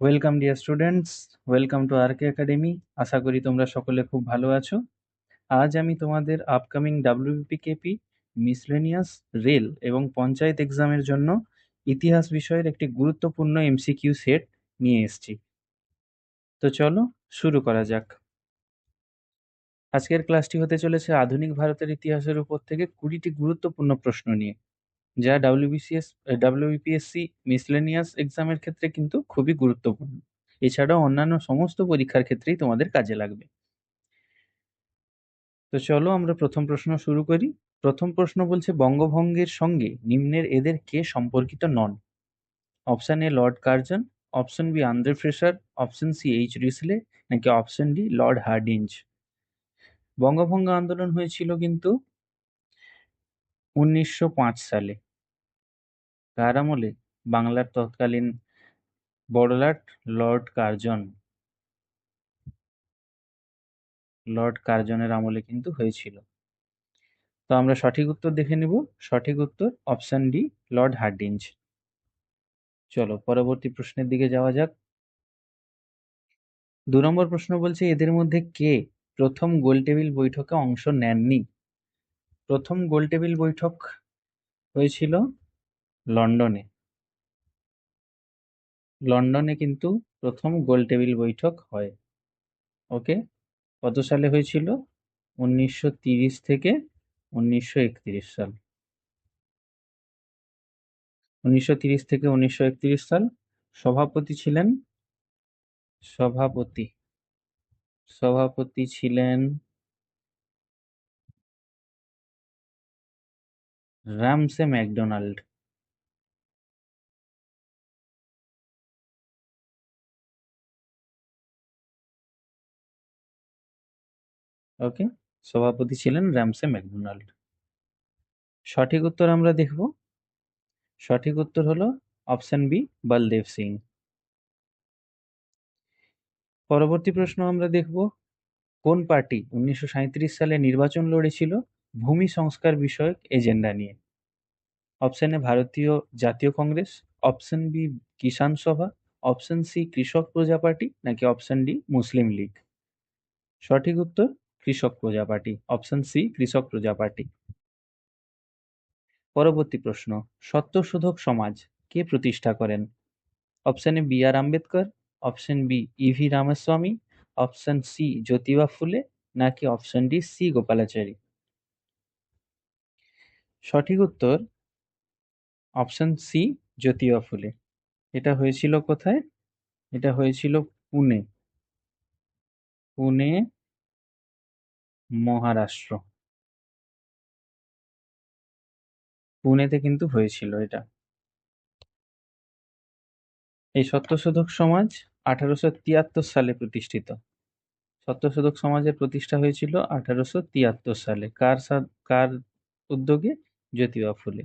Welcome dear students, welcome to RK academy. আশা করি তোমরা সকলে খুব ভালো আছো। আজ আমি তোমাদের আপকামিং ডাব্লিউবিপিকেপি, মিসলেনিয়াস, রেল এবং পঞ্চায়েত এক্সামের জন্য ইতিহাস বিষয়ের একটি গুরুত্বপূর্ণ এমসিকিউ সেট নিয়ে এসেছি। তো চলো শুরু করা যাক। আজকের ক্লাসটি হতে চলেছে আধুনিক ভারতের ইতিহাসের উপর থেকে 20টি গুরুত্বপূর্ণ প্রশ্ন নিয়ে, যা ডাব্লিউবিপিএসসি মিসলেনিয়াস এক্সামের ক্ষেত্রে কিন্তু খুবই গুরুত্বপূর্ণ। এছাড়াও অন্যান্য সমস্ত পরীক্ষার ক্ষেত্রেই তোমাদের কাজে লাগবে। তো চলো আমরা প্রথম প্রশ্ন শুরু করি। প্রথম প্রশ্ন বলছে, বঙ্গভঙ্গের সঙ্গে নিম্নের এদের কে সম্পর্কিত নন? Option A Lord Curzon, option B Andrew Fraser, option C H Risley, নাকি অপশন ডি লর্ড হার্ডিঞ্জ। বঙ্গভঙ্গ আন্দোলন হয়েছিল কিন্তু 1905 সালে। কার আমলে? বাংলার তৎকালীন বড়লাট লর্ড কার্জন। লর্ড কার্জনের আমলে কিন্তু হয়েছিল। তো আমরা সঠিক উত্তর দেখে নিব। সঠিক উত্তর অপশন ডি, লর্ড হার্ডিঞ্জ। চলো পরবর্তী প্রশ্নের দিকে যাওয়া যাক। 2 নম্বর প্রশ্ন বলছে, এদের মধ্যে কে প্রথম গোলটেবিল বৈঠকে অংশ নেননি? প্রথম গোলটেবিল বৈঠক হয়েছিল লন্ডনে। লন্ডনে কিন্তু প্রথম গোলটেবিল বৈঠক হয়। ওকে, কত সালে হয়েছিল? 1930 থেকে 1931 সাল। 1930 থেকে 1931 সাল। সভাপতি ছিলেন সভাপতি সভাপতি ছিলেন রামসে ম্যাকডোনাল্ড। ওকে, সভাপতি ছিলেন রামসে ম্যাকডোনাল্ড। সঠিক উত্তর আমরা দেখব। সঠিক উত্তর হলো অপশন বি, বলদেব সিং। পরবর্তী প্রশ্ন আমরা দেখব, কোন পার্টি 1937 সালে নির্বাচন লড়েছিল ভূমি সংস্কার বিষয়ক এজেন্ডা নিয়ে? অপশন এ ভারতীয় জাতীয় কংগ্রেস, অপশন বি কিষাণ সভা, অপশন সি কৃষক প্রজা পার্টি, নাকি অপশন ডি মুসলিম লীগ। সঠিক উত্তর কৃষক প্রজা পার্টি, অপশন সি কৃষক প্রজা পার্টি। পরবর্তী প্রশ্ন, সত্যশোধক সমাজ কে প্রতিষ্ঠা করেন? Option A B R Ambedkar, option B E V Ramaswamy, option C Jyotiba Phule, নাকি অপশন ডি সি গোপালাচারী। সঠিক উত্তর অপশন সি জ্যোতিবা ফুলে। এটা হয়েছিল কোথায়? এটা হয়েছিল পুনে। পুনে, মহারাষ্ট্র। পুনেতে কিন্তু হয়েছিল এটা। এই সত্যশোধক সমাজ 1873 সালে প্রতিষ্ঠিত। সত্যশোধক সমাজের প্রতিষ্ঠা হয়েছিল 1873 সালে। কার উদ্যোগে? জ্যোতিবা ফুলে।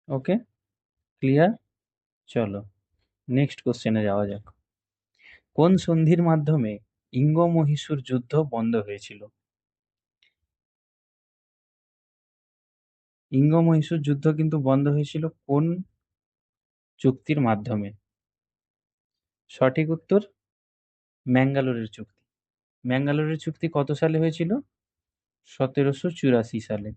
ওকে, ক্লিয়ার। চলো নেক্সট কোশ্চেনে যাওয়া যাক। কোন সন্ধির মাধ্যমে ইঙ্গ-মহীশূর যুদ্ধ বন্ধ হয়েছিল? ইঙ্গ-মহীশূর যুদ্ধ কিন্তু বন্ধ হয়েছিল কোন চুক্তির মাধ্যমে? সঠিক উত্তর ম্যাঙ্গালোরের চুক্তি। ম্যাঙ্গালোরের চুক্তি কত সালে হয়েছিল? 1784 সালে।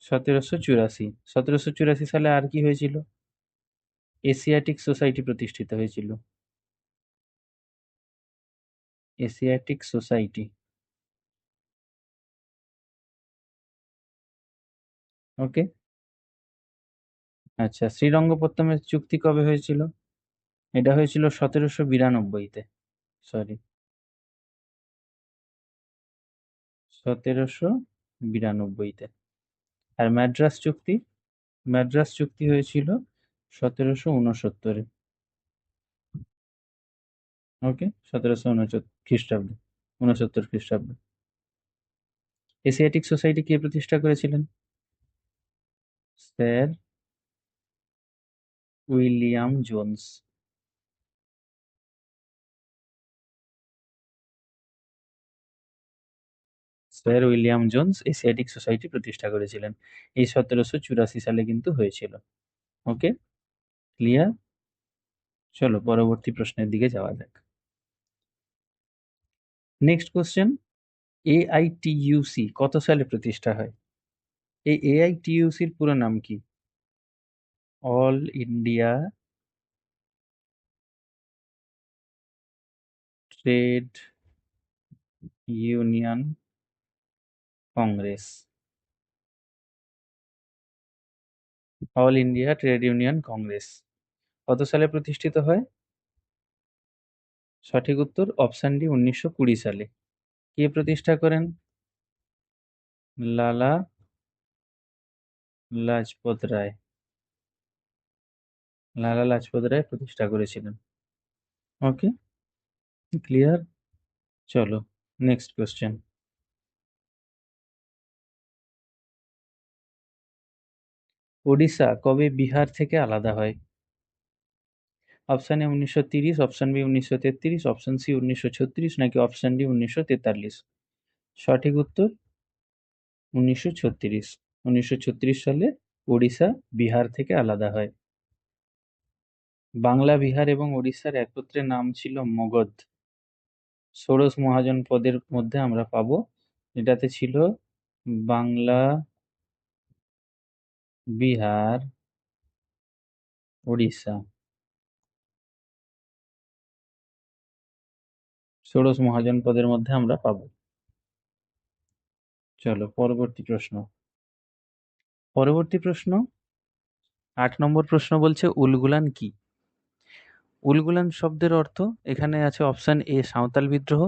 1784। 1784 সালে আর কি হয়েছিল? এশিয়াটিক সোসাইটি প্রতিষ্ঠিত হয়েছিল। Asiatic society. ওকে, আচ্ছা, শ্রীরঙ্গপত্তমের চুক্তি কবে হয়েছিল? এটা হয়েছিল 1792-তে। সরি, 1792-তে। আর ম্যাড্রাস চুক্তি? ম্যাড্রাস চুক্তি হয়েছিল 1769-এ। ওকে, 1769 খ্রিস্টাব্দে, 69 খ্রিস্টাব্দে। এশিয়াটিক সোসাইটি কে প্রতিষ্ঠা করেছিলেন? Sir William Jones. Sir William Jones Asiatic society প্রতিষ্ঠা করেছিলেন। এই 1784 সালে কিন্তু হয়েছিল। ওকে, ক্লিয়ার। চলো পরবর্তী প্রশ্নের দিকে যাওয়া যাক। নেক্সট কোশ্চেন, AITUC কত সালে প্রতিষ্ঠা হয়? এই AITUCর পুরো নাম কি? All India trade union Congress. All India trade union Congress কত সালে প্রতিষ্ঠিত হয়? সঠিক উত্তর অপশন ডি, 1920 সালে। কে প্রতিষ্ঠা করেন? লালা লাজপত রায়। লালা লাজপত রায় প্রতিষ্ঠা করেছিলেন। Okay, clear. চলো নেক্সট কোশ্চেন। ওডিশা কবে বিহার থেকে আলাদা হয়? Option A 1930, option B 1933, option C 1936, নাকি অপশন ডি 1943? সঠিক উত্তর 1936। 1936 সালে ওড়িশা বিহার থেকে আলাদা হয়। বাংলা, বিহার এবং ওড়িশার একত্রে নাম ছিল মগধ। ষোড়শ মহাজন পদের মধ্যে আমরা পাবো, এটাতে ছিল বাংলা, বিহার, ওড়িশা। ষোড়শ মহাজন পদের মধ্যে আমরা পাবো। চলো পরবর্তী প্রশ্ন। পরবর্তী প্রশ্ন 8 নম্বর প্রশ্ন বলছে উলগুলান কি? উলগুলান শব্দের অর্থ, এখানে আছে অপশন এ সাঁওতাল বিদ্রোহ,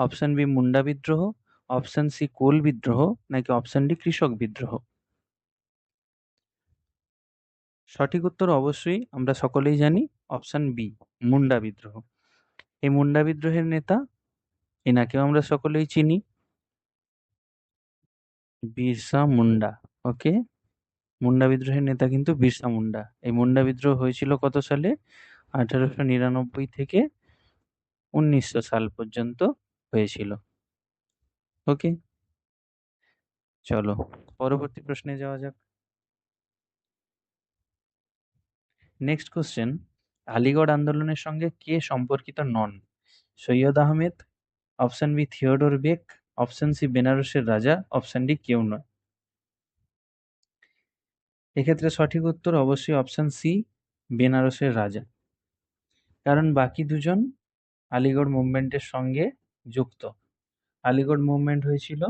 অপশন বি মুন্ডা বিদ্রোহ, অপশন সি কোল বিদ্রোহ, নাকি অপশন ডি কৃষক বিদ্রোহ? সঠিক উত্তর অবশ্যই আমরা সকলেই জানি, অপশন বি মুন্ডা বিদ্রোহ। এই মুন্ডা বিদ্রোহের নেতা, এনাকেও আমরা সকলেই চিনি, বিরসা মুন্ডা। ওকে, মুন্ডা বিদ্রোহের নেতা কিন্তু বিরসা মুন্ডা। এই মুন্ডা বিদ্রোহ হয়েছিল কত সালে? 1899 থেকে 1900 সাল পর্যন্ত হয়েছিল। ওকে, চলো পরবর্তী প্রশ্নে যাওয়া যাক। নেক্সট কোশ্চেন, আলিগড় আন্দোলনের সঙ্গে কে সম্পর্কিত নন? Syed Ahmed, option B Theodore Beck, option C বেনারসের রাজা, অপশন ডি কেউ নয়? এক্ষেত্রে সঠিক উত্তর অবশ্যই অপশন সি বেনারসের রাজা। কারণ বাকি দুজন আলিগড় মুভমেন্টের সঙ্গে যুক্ত। আলিগড় মুভমেন্ট হয়েছিল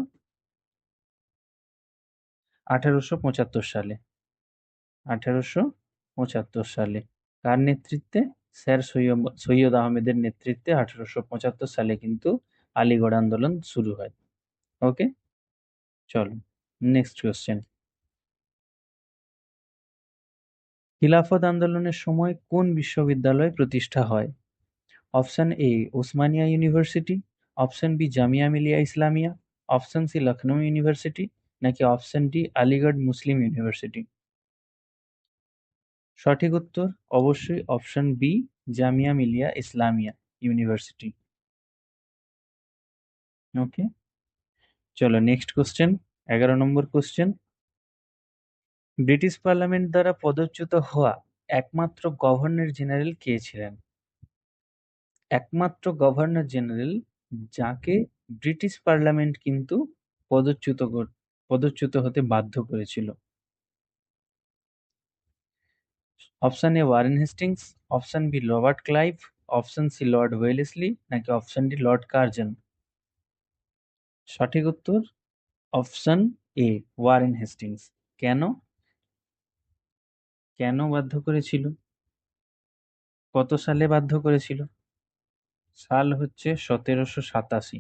1875 সালে। 1875 সালে কার নেতৃত্বে? স্যার সৈয়দ আহমেদের নেতৃত্বে 1875 সালে কিন্তু আলিগড় আন্দোলন শুরু হয়। ওকে, চলো নেক্সট কোশ্চেন। খিলাফত আন্দোলনের সময় কোন বিশ্ববিদ্যালয় প্রতিষ্ঠা হয়? Option A Osmania university, option B Jamia Millia Islamia, option C Lucknow university, নাকি option D Aligarh Muslim university? সঠিক উত্তর অবশ্যই option B Jamia Millia Islamia university. Okay, চলো নেক্সট কোশ্চেন। 11 নম্বর কোশ্চেন, ব্রিটিশ পার্লামেন্ট দ্বারা পদচ্যুত হওয়া একমাত্র গভর্নর জেনারেল কে ছিলেন? একমাত্র গভর্নর জেনারেল যাকে ব্রিটিশ পার্লামেন্ট কিন্তু পদচ্যুত হতে বাধ্য করেছিল। Option A Warren Hastings, option B Robert Clive, option C Lord Wellesley, নাকি অপশন ডি লর্ড কার্জন? সঠিক উত্তর অপশন এ ওয়ারেন হেস্টিংস। কেন? কেন বাধ্য করেছিল? কত সালে বাধ্য করেছিল? সাল হচ্ছে 1787।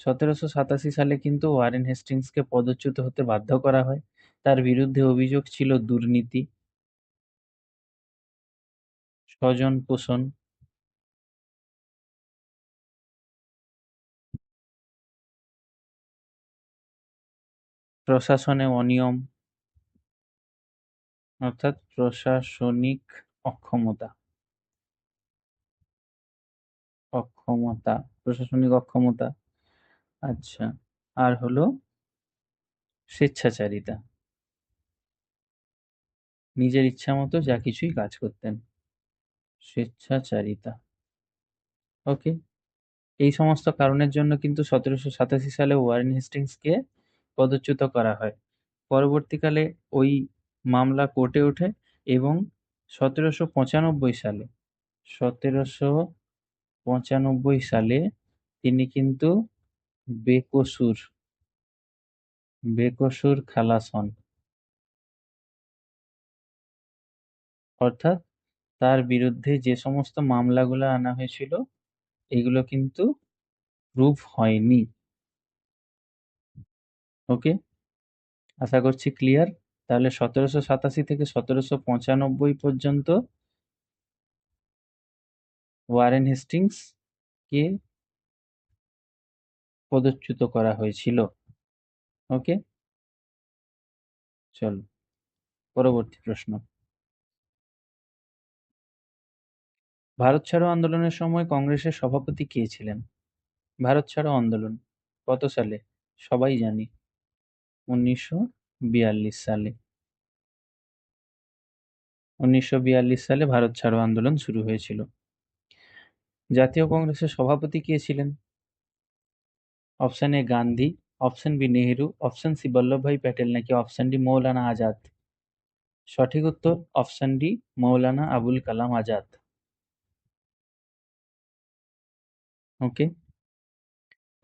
1787 সালে কিন্তু ওয়ারেন হেস্টিংসকে পদচ্যুত হতে বাধ্য করা হয়। তার বিরুদ্ধে অভিযোগ ছিল দুর্নীতি, স্বজন পোষণ, প্রশাসনে অনিয়ম, অর্থাৎ প্রশাসনিক অক্ষমতা। অক্ষমতা, প্রশাসনিক অক্ষমতা। আচ্ছা, আর হলো স্বেচ্ছাচারিতা, নিজের ইচ্ছা মতো যা কিছুই কাজ করতেন। স্বেচ্ছাচারিতা। ওকে, এই সমস্ত কারণের জন্য কিন্তু 1787 সালে ওয়ারেন হেস্টিংসকে পদচ্যুত করা হয়। পরবর্তীকালে ওই মামলা কোর্টে ওঠে এবং 1795 সালে তিনি কিন্তু বেকসুর বেকসুর খালাস হন, অর্থাৎ তার বিরুদ্ধে যে সমস্ত মামলাগুলো আনা হয়েছিল এগুলো কিন্তু প্রুফ হয়নি। ওকে, আশা করছি ক্লিয়ার। তাহলে 1787 থেকে 1795 পর্যন্ত ওয়ারেন হেস্টিংস কে পদচ্যুত করা হয়েছিল। ওকে, চলো পরবর্তী প্রশ্ন। ভারত ছাড়ো আন্দোলনের সময় কংগ্রেসের সভাপতি কে ছিলেন? ভারত ছাড়ো আন্দোলন কত সালে? সবাই জানি, 1942 সালে। 1942 সালে ভারত ছাড়ো আন্দোলন শুরু হয়েছিল। জাতীয় কংগ্রেসের সভাপতি কে ছিলেন? Option A Gandhi, option B Nehru, option C Vallabhbhai Patel নাকি অপশন ডি মৌলানা আজাদ। সঠিক উত্তর option D Maulana Abul Kalam Azad. Okay,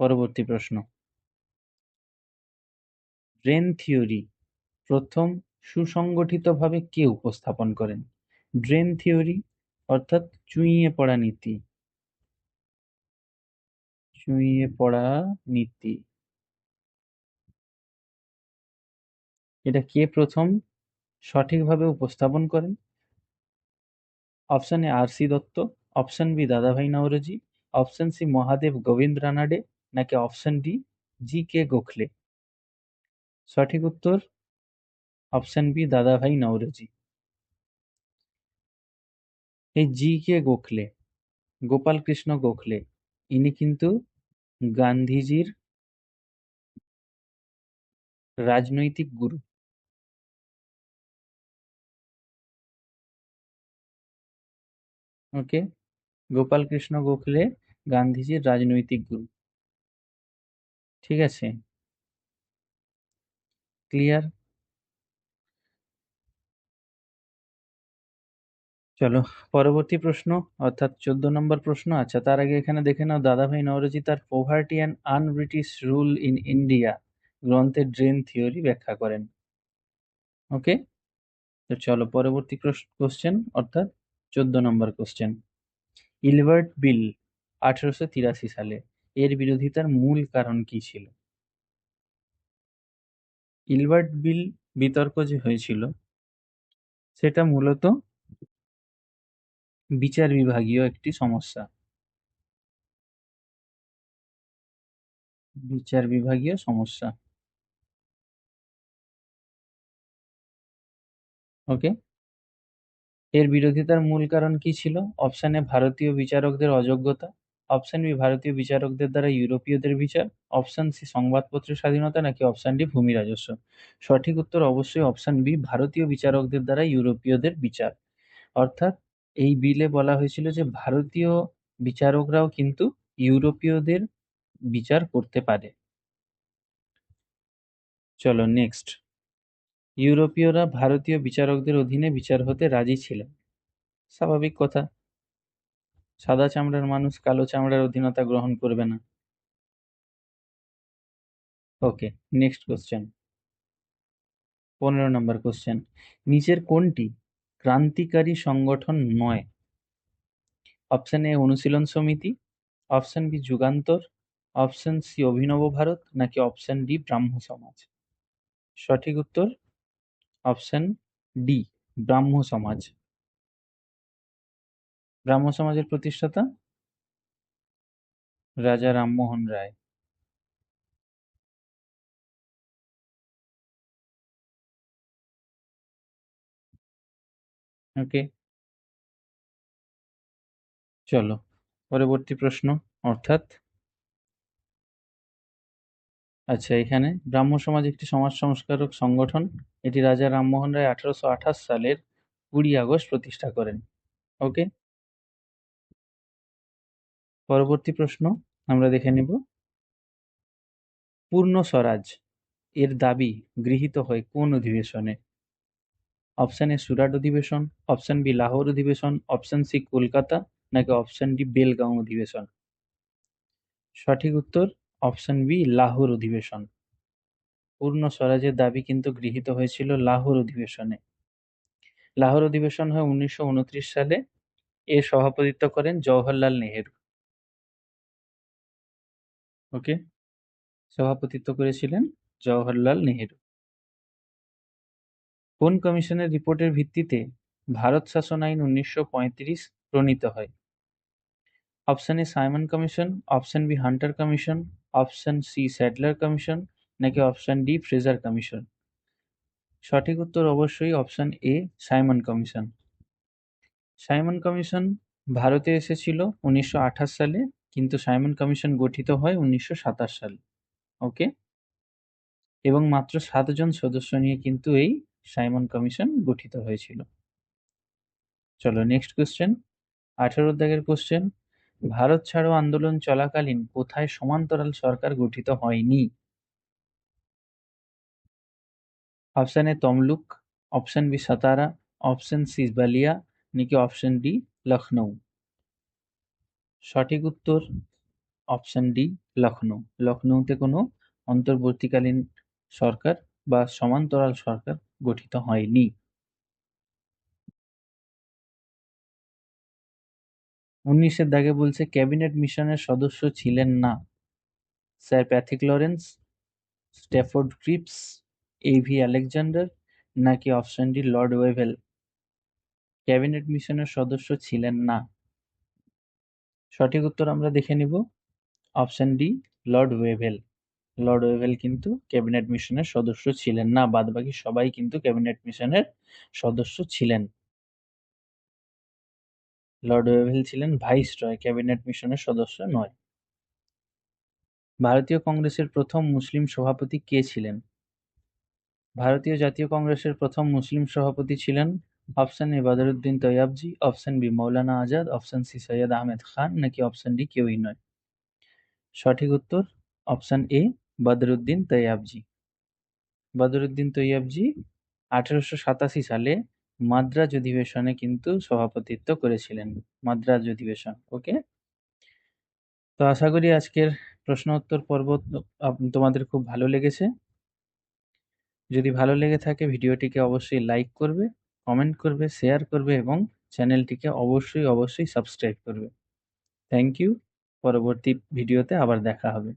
পরবর্তী প্রশ্ন। ব্রেন থিওরি প্রথম সুসংগঠিতভাবে কে উপস্থাপন করেন? ড্রেন থিওরি অর্থাৎ চুইয়ে পড়া নীতি। চুইয়ে পড়া নীতি, এটা কে প্রথম সঠিকভাবে উপস্থাপন করেন? Option A R C Dutt, option B Dadabhai Naoroji, option C Mahadev Govind Ranade নাকি option D G K Gokhale. সঠিক উত্তর অপশন বি দাদাভাই নওরোজি। এই জি কে গোখলে, গোপাল কৃষ্ণ গোখলে, ইনি কিন্তু গান্ধীজির রাজনৈতিক গুরু। ওকে, গোপাল কৃষ্ণ গোখলে গান্ধীজির রাজনৈতিক গুরু। ঠিক আছে, ক্লিয়ার। চলো পরবর্তী প্রশ্ন, অর্থাৎ 14 নম্বর প্রশ্ন। আচ্ছা, তার আগে এখানে দেখে নাও দাদাভাই নওরোজি তার poverty and un-British rule in India গ্রন্থে ড্রেন থিওরি ব্যাখ্যা করেন। ওকে, তো চলো পরবর্তী কোশ্চেন, অর্থাৎ 14 নম্বর কোশ্চেন। ইলবার্ট বিল 1883 সালে এর বিরোধিতার মূল কারণ কি ছিল? ইলবার্ট বিল বিতর্ক যে হয়েছিল সেটা মূলত বিচার বিভাগীয় একটি সমস্যা। বিচার বিভাগীয় সমস্যা। ওকে, এর বিরোধিতার মূল কারণ কি ছিল? অপশন এ ভারতীয় বিচারকদের অযোগ্যতা, অপশন বি ভারতীয় বিচারকদের দ্বারা ইউরোপীয়দের বিচার, অপশন সি সংবাদপত্রের স্বাধীনতা নাকি অপশন ডি ভূমি রাজস্ব। সঠিক উত্তর অবশ্যই অপশন বি ভারতীয় বিচারকদের দ্বারা ইউরোপীয়দের বিচার। অর্থাৎ এই বিলে বলা হয়েছিল যে ভারতীয় বিচারকরাও কিন্তু ইউরোপীয়দের বিচার করতে পারে। চলো নেক্সট। ইউরোপীয়রা ভারতীয় বিচারকদের অধীনে বিচার হতে রাজি ছিলেন। স্বাভাবিক কথা, সাদা চামড়ার মানুষ কালো চামড়ার অধীনতা গ্রহণ করবে না। Okay, next question. 15 নম্বর কোশ্চেন। নিচের কোনটি ক্রান্তিকারী সংগঠন নয়? Option A Anushilan Samiti, option B Jugantar, option C Abhinav Bharat নাকি অপশন ডি ব্রাহ্ম সমাজ। সঠিক উত্তর অপশন ডি ব্রাহ্ম সমাজ। ব্রাহ্ম সমাজের প্রতিষ্ঠাতা রাজা রামমোহন রায়। ওকে, চলো পরবর্তী প্রশ্ন, অর্থাৎ আচ্ছা, এখানে ব্রাহ্ম সমাজ একটি সমাজ সংস্কারক সংগঠন। এটি রাজা রামমোহন রায় 1828 সালের 20 আগস্ট প্রতিষ্ঠা করেন। ওকে, পরবর্তী প্রশ্ন আমরা দেখে নেব, পূর্ণ স্বরাজ এর দাবি গৃহীত হয় কোন অধিবেশনে? অপশন এ সুরাট অধিবেশন, অপশন বি লাহোর অধিবেশন, অপশন সি কলকাতা, নাকি অপশন ডি বেলগাঁও অধিবেশন? সঠিক উত্তর অপশন বি লাহোর অধিবেশন। পূর্ণ স্বরাজের দাবি কিন্তু গৃহীত হয়েছিল লাহোর অধিবেশনে। লাহোর অধিবেশন হয় 1929 সালে। এর সভাপতিত্ব করেন জওহরলাল নেহেরু। ওকে, সভাপতিত্ব করেছিলেন জওহরলাল নেহেরু। কোন কমিশনের রিপোর্টের ভিত্তিতে ভারত শাসন আইন 1935 প্রণীত হয়? Option A Simon commission, option B Hunter commission, option C Sadler commission, নাকি অপশন ডি ফ্রেজার কমিশন? সঠিক উত্তর অবশ্যই option A Simon commission. Simon commission ভারতে এসেছিল 1928 সালে, কিন্তু সাইমন কমিশন গঠিত হয় 1927 সালে। ওকে, এবং মাত্র 7 জন সদস্য নিয়ে কিন্তু এই সাইমন কমিশন গঠিত হয়েছিল। চলো নেক্সট কোশ্চেন, 18 দাগের কোশ্চেন, ভারত ছাড়ো আন্দোলন চলাকালীন কোথায় সমান্তরাল সরকার গঠিত হয়নি? Option A Tamluk, option B Satara, option C Ballia, নাকি অপশন ডি লখনৌ? সঠিক উত্তর অপশন ডি লখনৌ। লখনৌতে কোনো অন্তর্বর্তীকালীন সরকার বা সমান্তরাল সরকার গঠিত হয়নি। 19-এর দাগে বলছে ক্যাবিনেট মিশনের সদস্য ছিলেন না sir Pethick Lawrence, Stafford Cripps, AV Alexander, নাকি option D Lord Wavell? Cabinet মিশনের সদস্য ছিলেন না। সঠিক উত্তর আমরা দেখে নিব, option D Lord Wavell. Lord Wavell কিন্তু ক্যাবিনেট মিশনের সদস্য ছিলেন না, বাদবাকি সবাই কিন্তু ক্যাবিনেট মিশনের সদস্য ছিলেন। লর্ড ওয়েভেল ছিলেন ভাইসরয়, ক্যাবিনেট মিশনের সদস্য নয়। ভারতীয় কংগ্রেসের প্রথম মুসলিম সভাপতি কে ছিলেন? ভারতীয় জাতীয় কংগ্রেসের প্রথম মুসলিম সভাপতি ছিলেন option A Badruddin Tyabji, option B Maulana Azad, option C Syed Ahmed Khan, নাকি অপশন ডি কেউই নয়? সঠিক উত্তর অপশন এ বদরুদ্দিন তৈয়বজি। বদরুদ্দিন তৈয়বজি 1887 সালে মাদ্রাজ অধিবেশনে কিন্তু সভাপতিত্ব করেছিলেন। মাদ্রাজ অধিবেশন। ওকে, তো আশা করি আজকের প্রশ্ন উত্তর পর্ব তোমাদের খুব ভালো লেগেছে। যদি ভালো লেগে থাকে ভিডিওটিকে অবশ্যই লাইক করবে, কমেন্ট করবে, শেয়ার করবে এবং চ্যানেলটিকে অবশ্যই সাবস্ক্রাইব করবে। Thank you. পরবর্তী ভিডিওতে আবার দেখা হবে।